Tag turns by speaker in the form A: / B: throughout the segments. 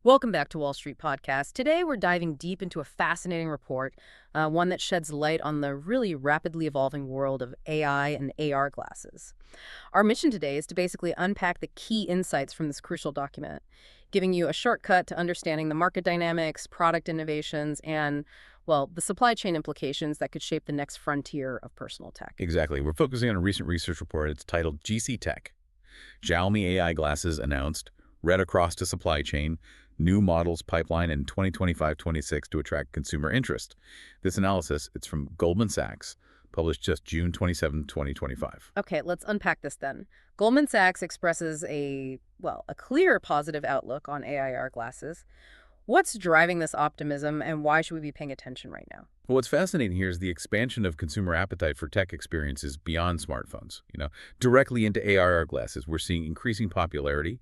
A: Welcome back to Wall Street Podcast. Today, we're diving deep into a fascinating report, one that sheds light on the really rapidly evolving world of AI and AR glasses. Our mission today is to basically unpack the key insights from this crucial document, giving you a shortcut to understanding the market dynamics, product innovations, and, well, the supply chain implications that could shape the next frontier of personal tech.
B: Exactly. We're focusing on a recent research report. It's titled GC Tech. Xiaomi AI glasses announced, read across to supply chain, new models pipeline in 2025-26 to attract consumer interest. This analysis, it's from Goldman Sachs, published just June 27, 2025.
A: Okay, let's unpack this then. Goldman Sachs expresses a clear positive outlook on AIR glasses. What's driving this optimism and why should we be paying attention right now?
B: Well, what's fascinating here is the expansion of consumer appetite for tech experiences beyond smartphones. Directly into AR glasses, we're seeing increasing popularity,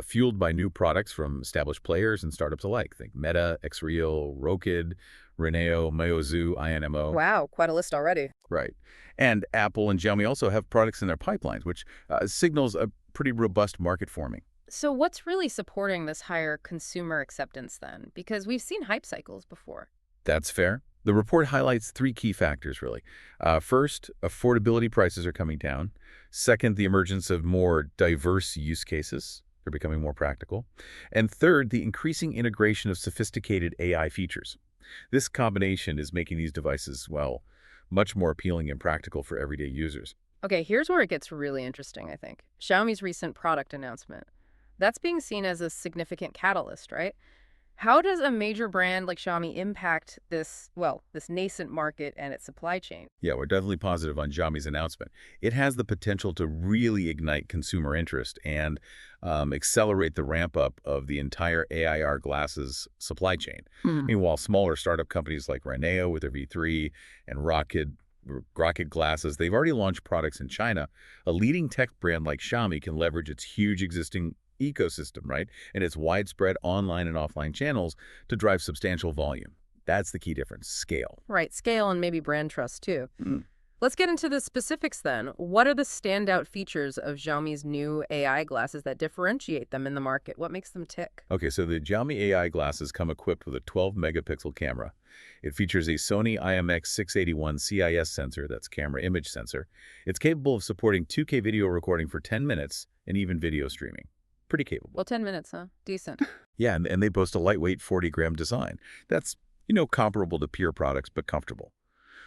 B: fueled by new products from established players and startups alike. Think Meta, Xreal, Rokid, Reneo, Meizu, INMO.
A: Wow, quite a list already.
B: Right. And Apple and Xiaomi also have products in their pipelines, which signals a pretty robust market forming.
A: So what's really supporting this higher consumer acceptance then? Because we've seen hype cycles before.
B: That's fair. The report highlights three key factors, really. First, affordability prices are coming down. Second, the emergence of more diverse use cases. They're becoming more practical. And third, the increasing integration of sophisticated AI features. This combination is making these devices, well, much more appealing and practical for everyday users.
A: Okay, here's where it gets really interesting, I think. Xiaomi's recent product announcement. That's being seen as a significant catalyst, right? How does a major brand like Xiaomi impact this nascent market and its supply chain?
B: Yeah, we're definitely positive on Xiaomi's announcement. It has the potential to really ignite consumer interest and accelerate the ramp-up of the entire AIR glasses supply chain. Meanwhile, smaller startup companies like Reneo with their V3 and Rocket glasses, they've already launched products in China. A leading tech brand like Xiaomi can leverage its huge existing ecosystem, right, and its widespread online and offline channels to drive substantial volume. That's the key difference, scale.
A: Right, scale and maybe brand trust too.
B: Mm.
A: Let's get into the specifics then. What are the standout features of Xiaomi's new AI glasses that differentiate them in the market? What makes them tick?
B: Okay, so the Xiaomi AI glasses come equipped with a 12-megapixel camera. It features a Sony IMX681 CIS sensor, that's camera image sensor. It's capable of supporting 2K video recording for 10 minutes and even video streaming. Pretty capable.
A: Well, 10 minutes, huh? Decent.
B: Yeah, and they boast a lightweight 40-gram design. That's, comparable to peer products, but comfortable.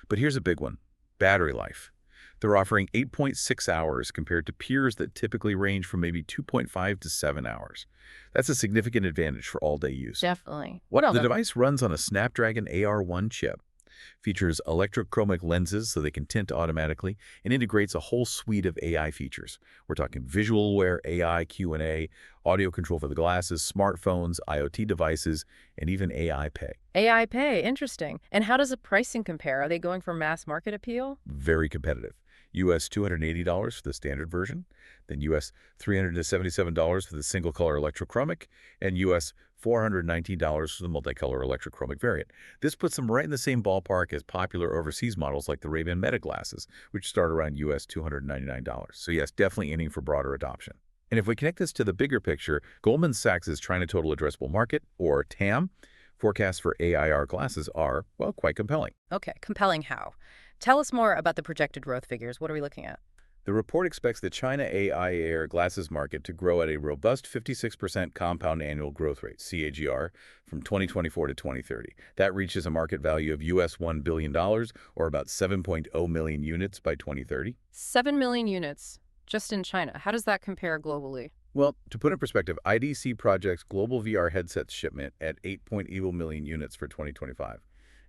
B: But here's a big one, battery life. They're offering 8.6 hours compared to peers that typically range from maybe 2.5 to 7 hours. That's a significant advantage for all-day use.
A: Definitely. What else?
B: The device runs on a Snapdragon AR1 chip, features electrochromic lenses so they can tint automatically, and integrates a whole suite of AI features. We're talking visual aware AI, Q&A, audio control for the glasses, smartphones, IoT devices, and even AI Pay.
A: AI Pay, interesting. And how does the pricing compare? Are they going for mass market appeal?
B: Very competitive. US $280 for the standard version, then US $377 for the single-color electrochromic, and US $419 for the multicolor electrochromic variant. This puts them right in the same ballpark as popular overseas models like the Ray-Ban Meta glasses, which start around US $299. So yes, definitely aiming for broader adoption. And if we connect this to the bigger picture, Goldman Sachs' China Total Addressable Market, or TAM, forecasts for AIR glasses are, well, quite compelling.
A: Okay, compelling how? Tell us more about the projected growth figures. What are we looking at?
B: The report expects the China AI AR glasses market to grow at a robust 56% compound annual growth rate, CAGR, from 2024 to 2030. That reaches a market value of US $1 billion, or about 7.0 million units by 2030.
A: 7 million units just in China. How does that compare globally?
B: Well, to put in perspective, IDC projects global VR headsets shipment at 8.0 million units for 2025,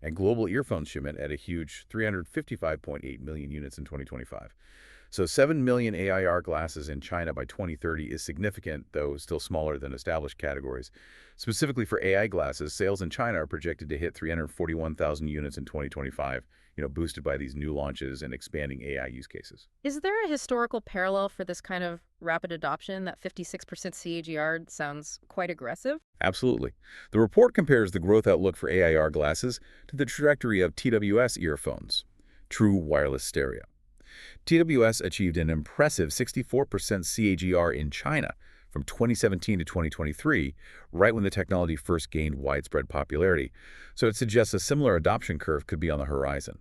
B: and global earphone shipment at a huge 355.8 million units in 2025. So 7 million AIR glasses in China by 2030 is significant, though still smaller than established categories. Specifically for AI glasses, sales in China are projected to hit 341,000 units in 2025, boosted by these new launches and expanding AI use cases.
A: Is there a historical parallel for this kind of rapid adoption? That 56% CAGR sounds quite aggressive.
B: Absolutely. The report compares the growth outlook for AIR glasses to the trajectory of TWS earphones, true wireless stereo. TWS achieved an impressive 64% CAGR in China from 2017 to 2023, right when the technology first gained widespread popularity. So it suggests a similar adoption curve could be on the horizon.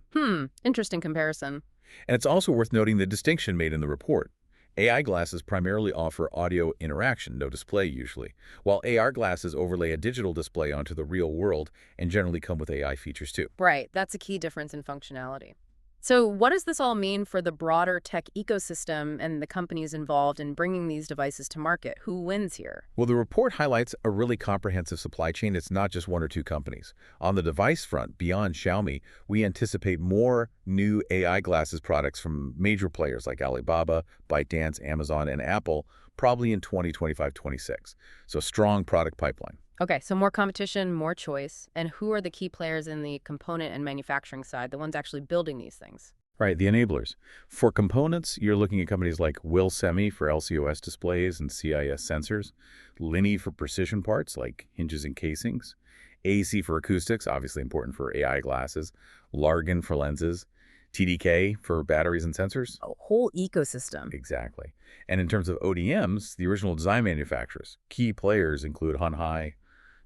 A: Interesting comparison.
B: And it's also worth noting the distinction made in the report. AI glasses primarily offer audio interaction, no display usually, while AR glasses overlay a digital display onto the real world and generally come with AI features too.
A: Right, that's a key difference in functionality. So what does this all mean for the broader tech ecosystem and the companies involved in bringing these devices to market? Who wins here?
B: Well, the report highlights a really comprehensive supply chain. It's not just one or two companies. On the device front, beyond Xiaomi, we anticipate more new AI glasses products from major players like Alibaba, ByteDance, Amazon, and Apple, probably in 2025-26. So strong product pipeline.
A: Okay, so more competition, more choice. And who are the key players in the component and manufacturing side, the ones actually building these things?
B: Right, the enablers. For components, you're looking at companies like Will Semi for LCOS displays and CIS sensors, Linny for precision parts like hinges and casings, AEC for acoustics, obviously important for AI glasses, Largan for lenses, TDK for batteries and sensors.
A: A whole ecosystem.
B: Exactly. And in terms of ODMs, the original design manufacturers, key players include Hunhai,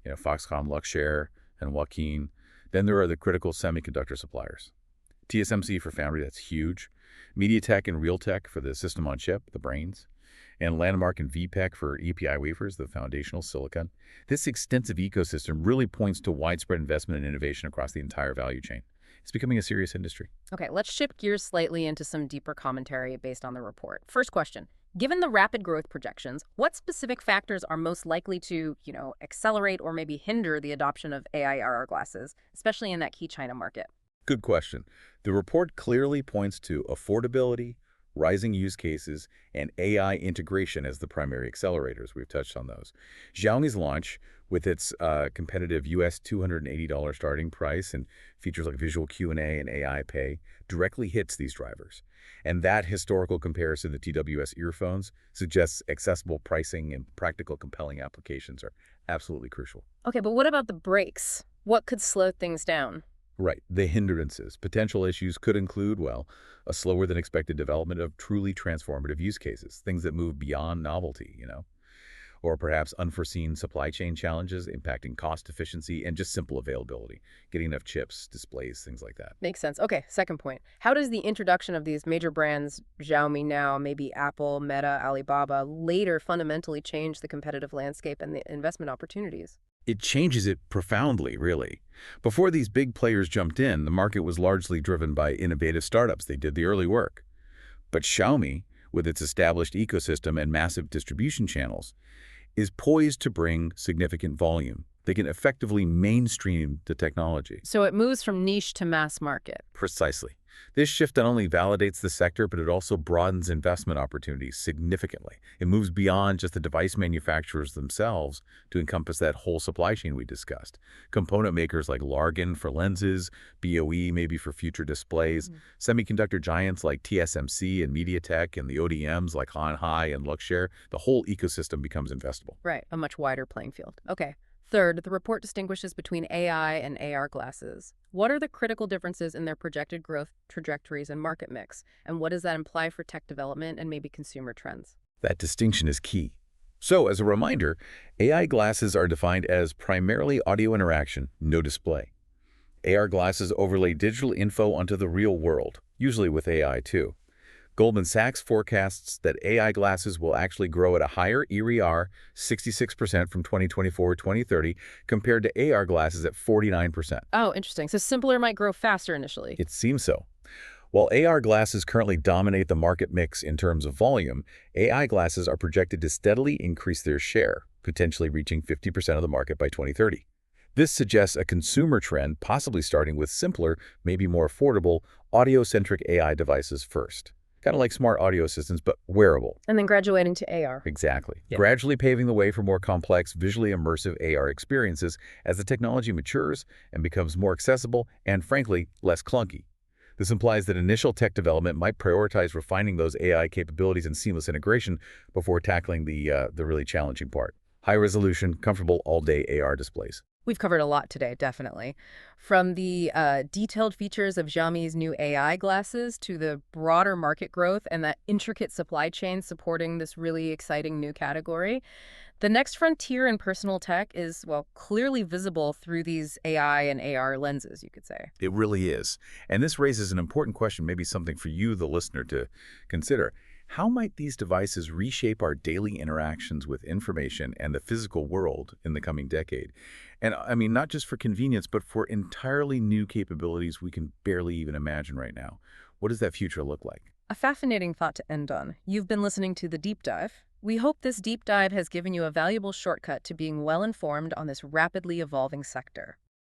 B: Foxconn, Luxshare, and Joaquin. Then there are the critical semiconductor suppliers. TSMC for foundry, that's huge. MediaTek and Realtek for the system on chip, the brains. And Landmark and VPEC for EPI wafers, the foundational silicon. This extensive ecosystem really points to widespread investment and innovation across the entire value chain. It's becoming a serious industry.
A: Okay, let's shift gears slightly into some deeper commentary based on the report. First question. Given the rapid growth projections, what specific factors are most likely to, accelerate or maybe hinder the adoption of AI/AR glasses, especially in that key China market?
B: Good question. The report clearly points to affordability, rising use cases, and AI integration as the primary accelerators. We've touched on those. Xiaomi's launch, with its competitive US $280 starting price and features like visual Q&A and AI Pay, directly hits these drivers. And that historical comparison to TWS earphones suggests accessible pricing and practical, compelling applications are absolutely crucial.
A: Okay, but what about the brakes? What could slow things down?
B: Right. The hindrances. Potential issues could include, well, a slower than expected development of truly transformative use cases, things that move beyond novelty, or perhaps unforeseen supply chain challenges impacting cost efficiency and just simple availability, getting enough chips, displays, things like that.
A: Makes sense. Okay, second point. How does the introduction of these major brands, Xiaomi now, maybe Apple, Meta, Alibaba, later fundamentally change the competitive landscape and the investment opportunities?
B: It changes it profoundly, really. Before these big players jumped in, the market was largely driven by innovative startups. They did the early work. But Xiaomi, with its established ecosystem and massive distribution channels, is poised to bring significant volume. They can effectively mainstream the technology.
A: So it moves from niche to mass market.
B: Precisely. This shift not only validates the sector, but it also broadens investment opportunities significantly. It moves beyond just the device manufacturers themselves to encompass that whole supply chain we discussed. Component makers like Largan for lenses, BOE maybe for future displays, semiconductor giants like TSMC and MediaTek, and the ODMs like Hunhai and Luxshare. The whole ecosystem becomes investable.
A: Right, a much wider playing field. Okay. Third, the report distinguishes between AI and AR glasses. What are the critical differences in their projected growth trajectories and market mix? And what does that imply for tech development and maybe consumer trends?
B: That distinction is key. So, as a reminder, AI glasses are defined as primarily audio interaction, no display. AR glasses overlay digital info onto the real world, usually with AI too. Goldman Sachs forecasts that AI glasses will actually grow at a higher ERR, 66% from 2024 to 2030, compared to AR glasses at 49%.
A: Oh, interesting. So simpler might grow faster initially.
B: It seems so. While AR glasses currently dominate the market mix in terms of volume, AI glasses are projected to steadily increase their share, potentially reaching 50% of the market by 2030. This suggests a consumer trend, possibly starting with simpler, maybe more affordable, audio-centric AI devices first. Kind of like smart audio assistants, but wearable.
A: And then graduating to AR.
B: Exactly.
A: Yeah.
B: Gradually paving the way for more complex, visually immersive AR experiences as the technology matures and becomes more accessible and, frankly, less clunky. This implies that initial tech development might prioritize refining those AI capabilities and seamless integration before tackling the really challenging part. High-resolution, comfortable all-day AR displays.
A: We've covered a lot today, definitely. From the detailed features of Xiaomi's new AI glasses to the broader market growth and that intricate supply chain supporting this really exciting new category. The next frontier in personal tech is, well, clearly visible through these AI and AR lenses, you could say.
B: It really is. And this raises an important question, maybe something for you, the listener, to consider. How might these devices reshape our daily interactions with information and the physical world in the coming decade? And I mean, not just for convenience, but for entirely new capabilities we can barely even imagine right now. What does that future look like?
A: A fascinating thought to end on. You've been listening to The Deep Dive. We hope this deep dive has given you a valuable shortcut to being well informed on this rapidly evolving sector.